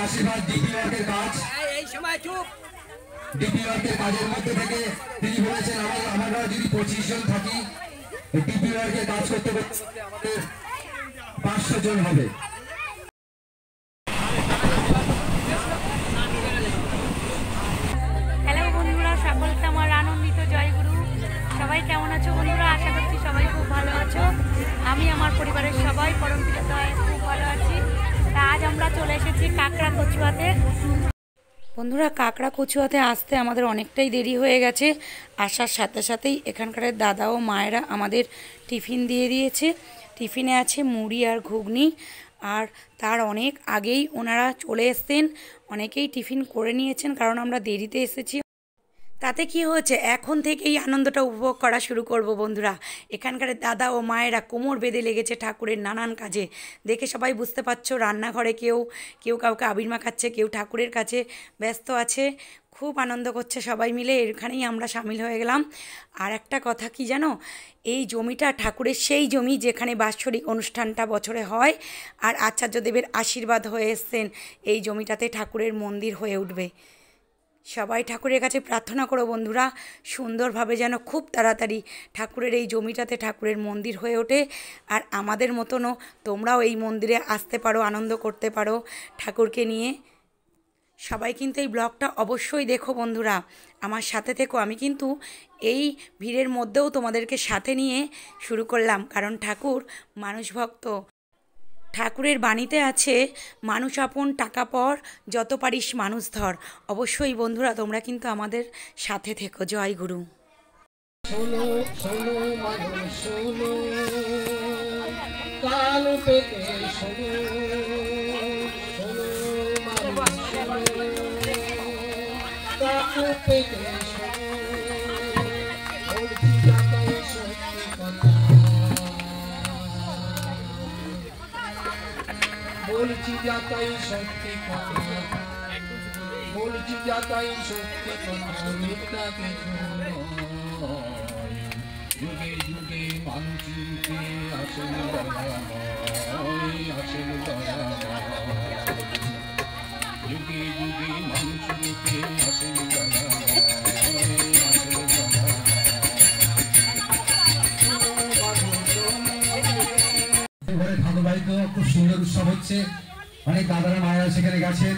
আশীর্বাদ ডিপিওয়ার্কের কাজ এই সময় চুপ ডিপিওয়ার্কের কাজের মধ্যে থেকে তিনি বলেছেন আমরা যদি 25 জন থাকি ডিপিওয়ার্কের কাজ করতে করতে আমাদের 500 জন হবে। হ্যালো বন্ধুরা, সকলকে আমার আনন্দিত জয়গুরু। সবাই কেমন আছো বন্ধুরা? আশা করছি সবাই খুব ভালো আছো। আমি আমার পরিবারের সবাই পরম পিতায় খুব ভালো আছি। আজ আমরা চলে এসেছি কাঁকড়া কচুয়াতে। বন্ধুরা, কাঁকড়া কচুয়াতে আসতে আমাদের অনেকটাই দেরি হয়ে গেছে। আসার সাথে সাথেই এখানকার দাদা ও মায়েরা আমাদের টিফিন দিয়ে দিয়েছে। টিফিনে আছে মুড়ি আর ঘুগনি। আর তার অনেক আগেই ওনারা চলে এসছেন, অনেকেই টিফিন করে নিয়েছেন, কারণ আমরা দেরিতে এসেছি। তাতে কি হয়েছে, এখন থেকেই আনন্দটা উপভোগ করা শুরু করব বন্ধুরা। এখানকার দাদা ও মায়েরা কোমর বেঁধে লেগেছে ঠাকুরের নানান কাজে। দেখে সবাই বুঝতে পারছো, রান্নাঘরে কেউ কাউকে আবির মাখাচ্ছে, কেউ ঠাকুরের কাছে ব্যস্ত আছে। খুব আনন্দ করছে সবাই মিলে, এখানেই আমরা সামিল হয়ে গেলাম। আর একটা কথা কি জানো, এই জমিটা ঠাকুরের সেই জমি যেখানে বাৎসরিক অনুষ্ঠানটা বছরে হয়। আর আচার্যদেবের আশীর্বাদ হয়ে এসছেন, এই জমিটাতে ঠাকুরের মন্দির হয়ে উঠবে। সবাই ঠাকুরের কাছে প্রার্থনা করো বন্ধুরা, সুন্দরভাবে যেন খুব তাড়াতাড়ি ঠাকুরের এই জমিটাতে ঠাকুরের মন্দির হয়ে ওঠে। আর আমাদের মতনও তোমরাও এই মন্দিরে আসতে পারো, আনন্দ করতে পারো ঠাকুরকে নিয়ে। সবাই কিন্তু এই ব্লগটা অবশ্যই দেখো বন্ধুরা, আমার সাথে থেকো। আমি কিন্তু এই ভিড়ের মধ্যেও তোমাদেরকে সাথে নিয়ে শুরু করলাম, কারণ ঠাকুর মানুষ ভক্ত। ঠাকুরের বাণীতে আছে, মানুষ আপন টাকা পর, যত পারিস মানুষ ধর। অবশ্যই বন্ধুরা তোমরা কিন্তু আমাদের সাথে থেকো। জয় গুরু। বলছি যাতাই সত্যি কথা, বলছি যাতাই সত্যি কথা, মিথ্যা কিছু নয়। যুগে যুগে মানুষ রূপে আসেন দয়াময়, আসেন দয়াময়। যুগে যুগে মানুষ রূপে আসেন দয়াময়, আসেন দয়াময়। ঠাকুর বাড়িতেও খুব সুন্দর উৎসব হচ্ছে। অনেক দাদারা মায়েরা সেখানে গেছেন,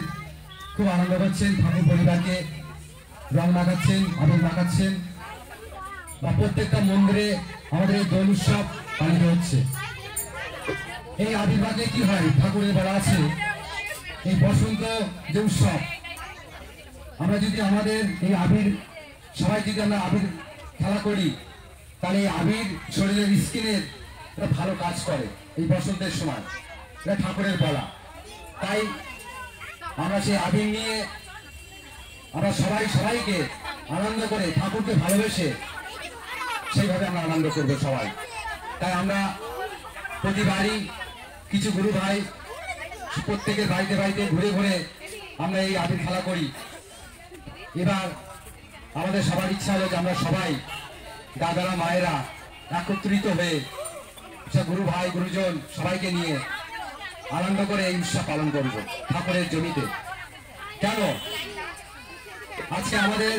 খুব আনন্দ করছেন। ঠাকুর পরিবারকে রং মাখাচ্ছেন, আবির মাখাচ্ছেন। বা প্রত্যেকটা মন্দিরে আমাদের এই দোল উৎসব পালিত হচ্ছে। এই আবির্ভাবে কি হয়, ঠাকুরের বলা আছে এই বসন্ত যে উৎসব, আমরা যদি আমাদের এই আবির সবাই যদি আমরা আবির খেলা করি, তাহলে এই আবির শরীরের স্কিনের ভালো কাজ করে। এই বসন্তের সময় এটা ঠাকুরের বলা, তাই আমরা সেই আবির নিয়ে আমরা সবাইকে আনন্দ করে ঠাকুরকে ভালোবেসে সেইভাবে আমরা আনন্দ করবো সবাই। তাই আমরা প্রতিবারই কিছু গুরু ভাই প্রত্যেকের বাড়িতে বাড়িতে ঘুরে ঘুরে আমরা এই আবির খেলা করি। এবার আমাদের সবার ইচ্ছা হলো যে আমরা সবাই দাদারা মায়েরা একত্রিত হয়ে গুরু ভাই গুরুজন সবাইকে নিয়ে আনন্দ করে এই উৎসব পালন করব ঠাকুরের জমিতে। কেন আজকে আমাদের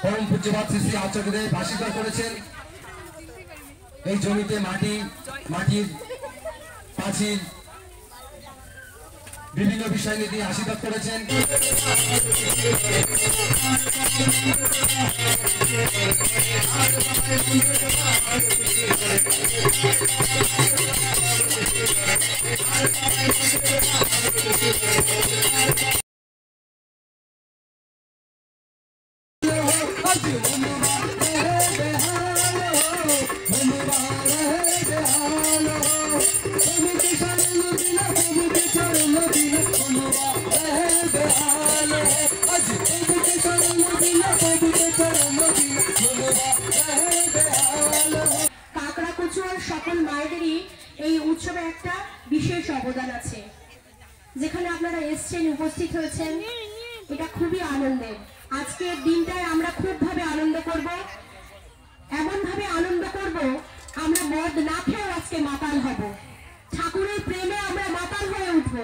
পরম পূজ্যপাদ শ্রী শ্রী আচার্যদেব আশীর্বাদ করেছেন, এই জমিতে মাটির পাঁচিল বিভিন্ন বিষয় নিয়ে আশীর্বাদ করেছেন। সকল মায়েদেরই এই উৎসবে একটা বিশেষ বিশেষ অবদান আছে। যেখানে আপনারা এসেছেন, উপস্থিত হয়েছেন, এটা খুবই আনন্দের। আজকের দিনটায় আমরা খুবভাবে আনন্দ করব, এমন ভাবে আনন্দ করব আমরা মদ না খেয়েও আজকে মাতাল হব, ঠাকুরের প্রেমে আমরা মাতাল হয়ে উঠবো।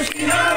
Krishna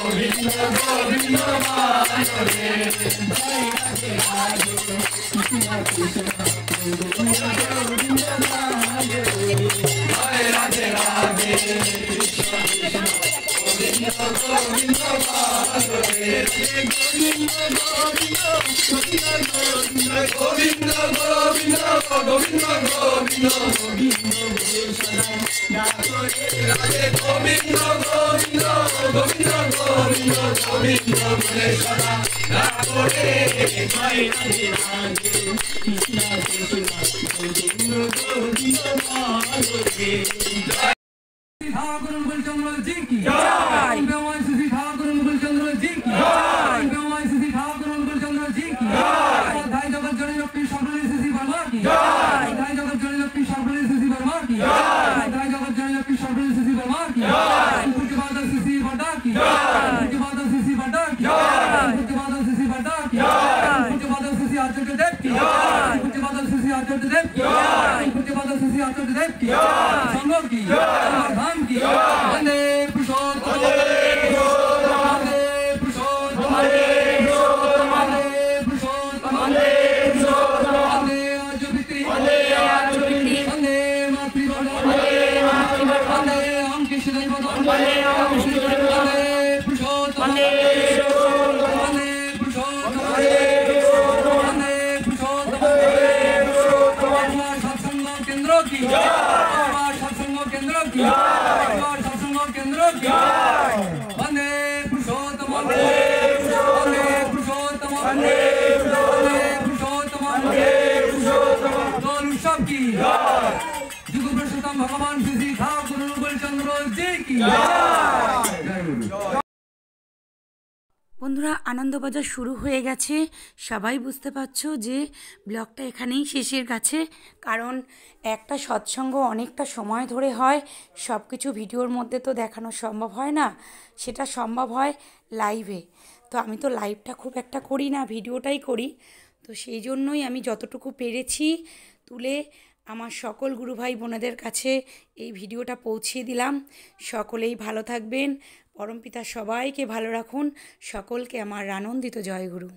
Govinda ঠাকুর মুকুলচন্দ্র জি কি জয় গঙ্গামাই শ্রী ঠাকুর মুকুলচন্দ্র জি কি জয় গঙ্গামাই শ্রী ঠাকুর মুকুলচন্দ্র জি কি জয় ধাই জগৎ জননী লক্ষ্মী সর্বলী শ্রী বর্মা কি জয় ধাই জগৎ জননী লক্ষ্মী সর্বলী শ্রী বর্মা কি জয় ধাই জগৎ জননী লক্ষ্মী সর্বলী শ্রী বর্মা কি জয় পুজো বাদল শ্রী বড়া কি জয় পুজো বাদল শ্রী বড়া কি জয় পুজো বাদল শ্রী বড়া কি জয় পুজো বাদল শ্রী আচার্য দেব কি জয় পুজো বাদল শ্রী আচার্য দেব কি জয় পুজো বাদল শ্রী আচার্য দেব কি জয় সংঘ কি জয় ধাম কি वंदे पुरुषोत्तम वंदे पुरुषोत्तम वंदे पुरुषोत्तम वंदे आजुभित्री वंदे मातृवंदे वंदे ओम कृष्ण वंदे पुरुषोत्तम वंदे पुरुषोत्तम वंदे पुरुषोत्तम सत्संग केंद्र की सत्संग केंद्र की वंदे पुरुषोत्तम वंदे पुरुषोत्तम वंदे पुरुषोत्तम दोनों सब की जुग पुरुषोत्तम भगवान श्री ठाकुर मुकुलचंद्र जी की বন্ধুরা আনন্দবাজার শুরু হয়ে গেছে। সবাই বুঝতে পারছো যে ব্লগটা এখানেই শেষের কাছে, কারণ একটা সৎসঙ্গ অনেকটা সময় ধরে হয়, সব কিছু ভিডিওর মধ্যে তো দেখানো সম্ভব হয় না, সেটা সম্ভব হয় লাইভে। তো আমি তো লাইভটা খুব একটা করি না, ভিডিওটাই করি। তো সেই জন্যই আমি যতটুকু পেরেছি তুলে আমার সকল গুরু ভাই বোনেদের কাছে এই ভিডিওটা পৌঁছিয়ে দিলাম। সকলেই ভালো থাকবেন, পরমপিতা সবাইকে ভালো রাখুন। সকলকে আমার আনন্দিত জয়গুরু।